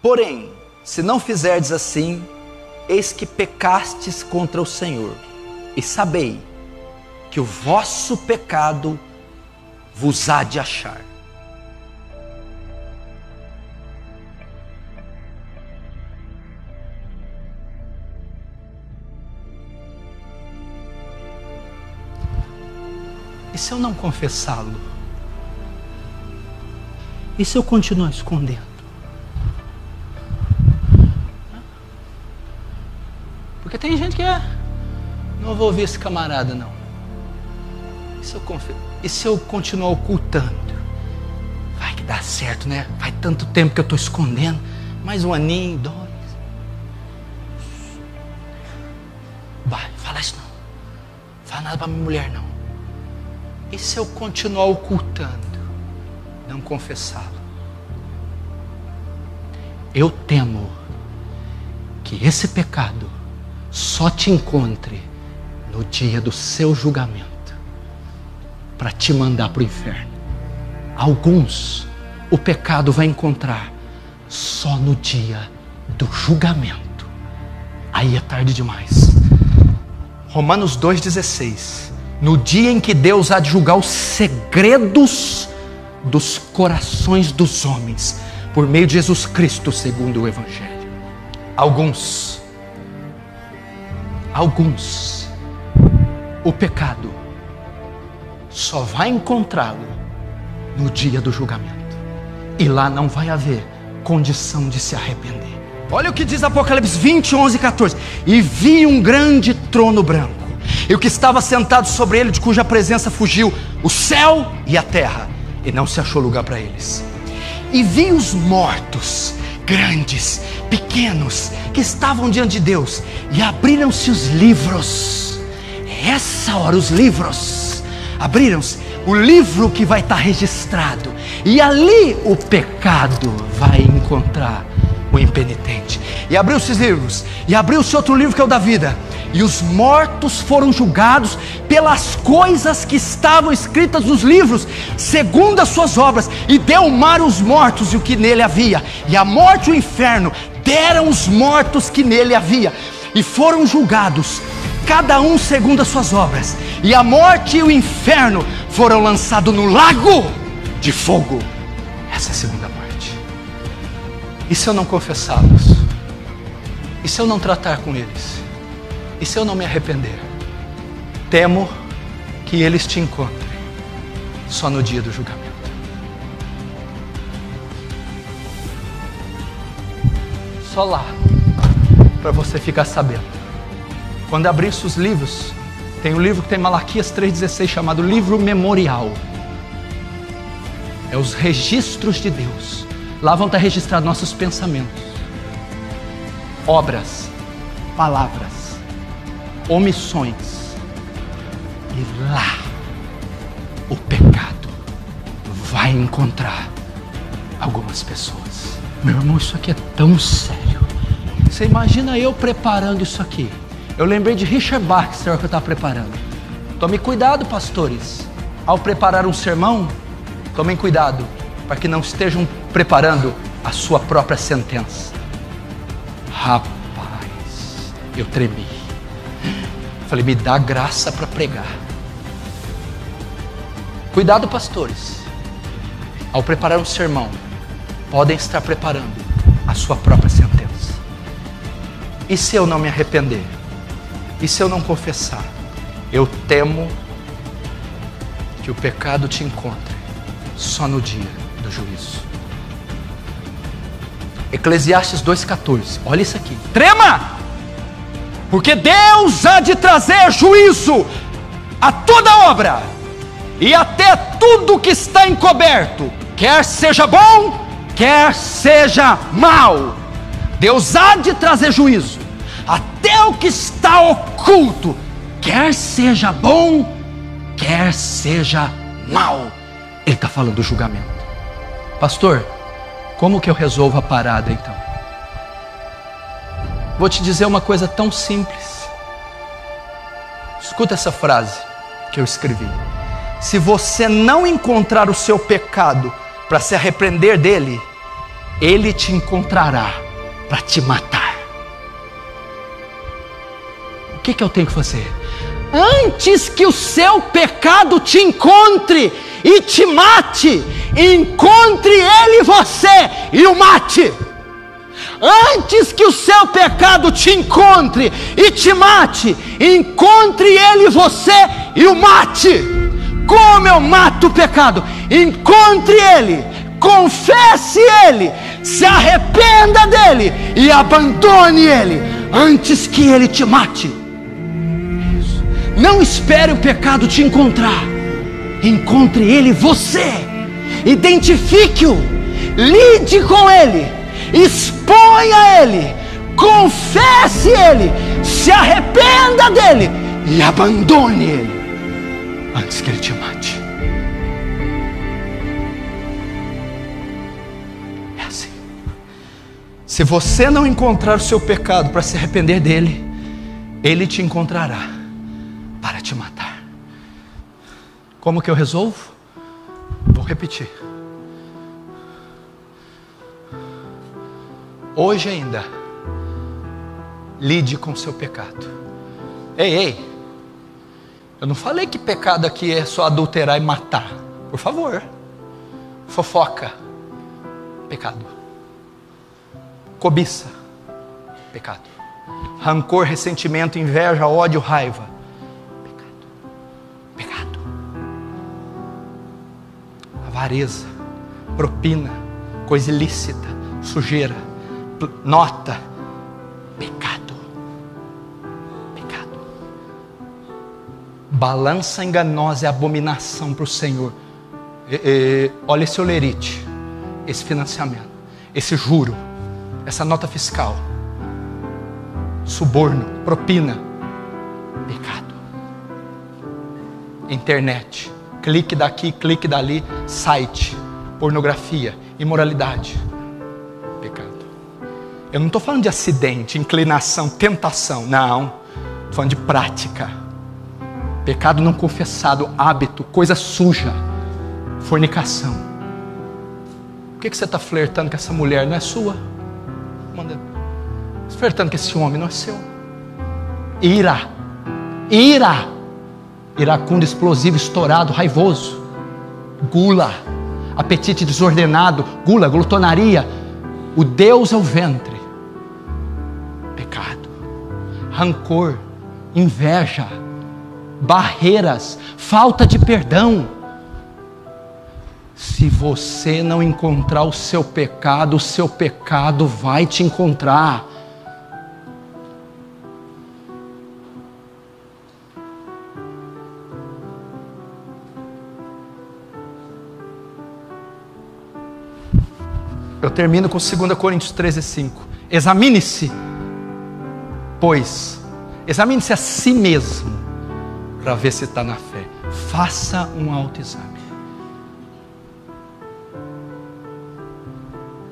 Porém, se não fizerdes assim, eis que pecastes contra o Senhor, e sabei que o vosso pecado vos há de achar. E se eu não confessá-lo? E se eu continuar escondendo? Porque tem gente que não vou ouvir esse camarada não. E se eu continuar ocultando? Vai que dá certo, né? Faz tanto tempo que eu estou escondendo. Mais um aninho, 2. Vai, fala isso não. Fala nada para minha mulher não. E se eu continuar ocultando, não confessá-lo? Eu temo que esse pecado só te encontre no dia do seu julgamento, para te mandar para o inferno. Alguns, o pecado vai encontrar só no dia do julgamento. Aí é tarde demais. Romanos 2,16. No dia em que Deus há de julgar os segredos dos corações dos homens, por meio de Jesus Cristo, segundo o Evangelho. Alguns, o pecado só vai encontrá-lo no dia do julgamento. E lá não vai haver condição de se arrepender. Olha o que diz Apocalipse 20, 11 e 14. E vi um grande trono branco, e o que estava sentado sobre ele, de cuja presença fugiu o céu e a terra, e não se achou lugar para eles. E vi os mortos, grandes, pequenos, que estavam diante de Deus, e abriram-se os livros. Essa hora os livros abriram-se, o livro que vai estar registrado, e ali o pecado vai encontrar o impenitente. E abriu-se os livros, e abriu-se outro livro, que é o da vida, e os mortos foram julgados pelas coisas que estavam escritas nos livros, segundo as suas obras. E deu o mar os mortos e o que nele havia, e a morte e o inferno deram os mortos que nele havia, e foram julgados, cada um segundo as suas obras. E a morte e o inferno foram lançados no lago de fogo. Essa é a segunda morte. E se eu não confessá-los? E se eu não tratar com eles? E se eu não me arrepender? Temo que eles te encontrem só no dia do julgamento. Só lá, para você ficar sabendo. Quando abrir os livros, tem um livro que tem Malaquias 3,16, chamado Livro Memorial. É os registros de Deus. Lá vão estar registrados nossos pensamentos, obras, palavras, omissões. E lá o pecado vai encontrar algumas pessoas. Meu irmão, isso aqui é tão sério. Você imagina eu preparando isso aqui. Eu lembrei de Richard Baxter que eu estava preparando. Tome cuidado, pastores, ao preparar um sermão. Tomem cuidado para que não estejam preparando a sua própria sentença. Rapaz, eu tremi. Falei, me dá graça para pregar. Cuidado, pastores, ao preparar um sermão, podem estar preparando a sua própria sentença. E se eu não me arrepender? E se eu não confessar? Eu temo que o pecado te encontre só no dia do juízo. Eclesiastes 2,14. Olha isso aqui. Trema! Porque Deus há de trazer juízo a toda obra e até tudo que está encoberto, quer seja bom, quer seja mal. Deus há de trazer juízo até o que está oculto, quer seja bom, quer seja mal. Ele está falando do julgamento. Pastor, como que eu resolvo a parada então? Vou te dizer uma coisa tão simples. Escuta essa frase que eu escrevi. Se você não encontrar o seu pecado para se arrepender dele, ele te encontrará para te matar. O que eu tenho que fazer? Antes que o seu pecado te encontre e te mate, encontre ele você e o mate. Antes que o seu pecado te encontre e te mate, encontre ele você e o mate. Como eu mato o pecado? Encontre ele, confesse ele, se arrependa dele e abandone ele antes que ele te mate. Isso. Não espere o pecado te encontrar. Encontre ele você, identifique-o, lide com ele, exponha ele, confesse ele, se arrependa dele e abandone ele antes que ele te mate. É assim. Se você não encontrar o seu pecado para se arrepender dele, ele te encontrará para te matar. Como que eu resolvo? Vou repetir. Hoje ainda, lide com o seu pecado. Ei, eu não falei que pecado aqui é só adulterar e matar. Por favor. Fofoca, pecado. Cobiça, pecado. Rancor, ressentimento, inveja, ódio, raiva, pecado. Avareza, propina, coisa ilícita, sujeira, nota, pecado. Balança enganosa é abominação para o Senhor. Olha esse olerite, esse financiamento, esse juro, essa nota fiscal, suborno, propina, pecado. Internet, clique daqui, clique dali, site, pornografia, imoralidade, pecado. Eu não estou falando de acidente, inclinação, tentação, não. Estou falando de prática. Pecado não confessado, hábito, coisa suja, fornicação. Por que você está flertando com essa mulher? Não é sua? Manda. Flertando com esse homem, não é seu. Ira, iracundo, explosivo, estourado, raivoso. Gula, apetite desordenado, gula, glutonaria. O Deus é o ventre. Pecado, rancor, inveja, barreiras, falta de perdão. Se você não encontrar o seu pecado vai te encontrar. Eu termino com 2 Coríntios 13:5. Examine-se, pois, examine-se a si mesmo, para ver se está na fé. Faça um autoexame.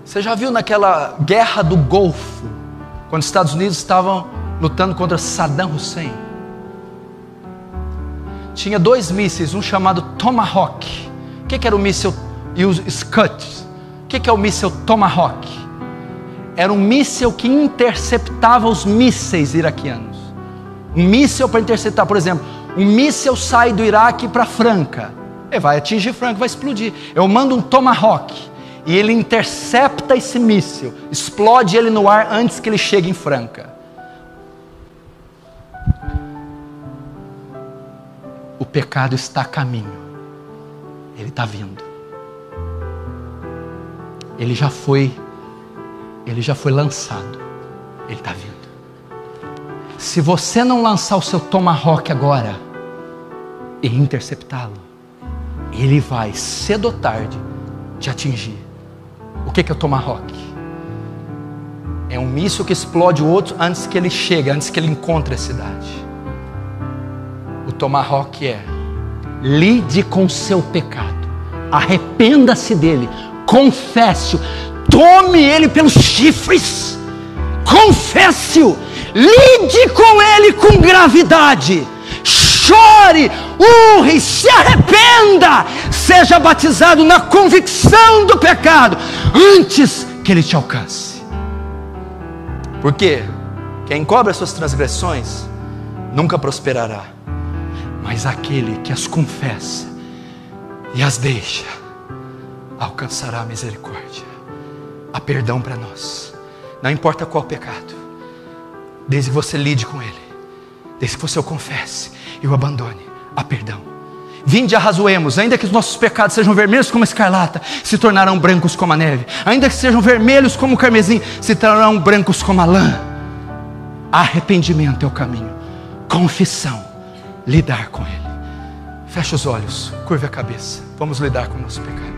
Você já viu naquela guerra do Golfo, quando os Estados Unidos estavam lutando contra Saddam Hussein? Tinha 2 mísseis, um chamado Tomahawk. O que era o míssil? E os Scud. O que é o míssil Tomahawk? Era um míssil que interceptava os mísseis iraquianos. Um míssil para interceptar, por exemplo, um míssil sai do Iraque para Franca. Ele vai atingir Franca, vai explodir. Eu mando um Tomahawk e ele intercepta esse míssil, explode ele no ar antes que ele chegue em Franca. O pecado está a caminho. Ele está vindo. Ele já foi lançado. Ele está vindo. Se você não lançar o seu Tomahawk agora e interceptá-lo, ele vai, cedo ou tarde, te atingir. O que é o Tomahawk? É um míssil que explode o outro antes que ele chegue, antes que ele encontre a cidade. O Tomahawk é: lide com o seu pecado, arrependa-se dele, confesse-o, tome ele pelos chifres, confesse-o, lide com ele com gravidade, chore, urre, se arrependa, seja batizado na convicção do pecado, antes que Ele te alcance. Porque quem encobre as suas transgressões nunca prosperará, mas aquele que as confessa e as deixa alcançará a misericórdia. Há perdão para nós, não importa qual pecado, desde que você lide com ele, desde que você o confesse e o abandone, há perdão. Vinde, arrazoemos, ainda que os nossos pecados sejam vermelhos como a escarlata, se tornarão brancos como a neve. Ainda que sejam vermelhos como o carmesim, se tornarão brancos como a lã. Arrependimento é o caminho, confissão, lidar com ele. Feche os olhos, curve a cabeça, vamos lidar com o nosso pecado.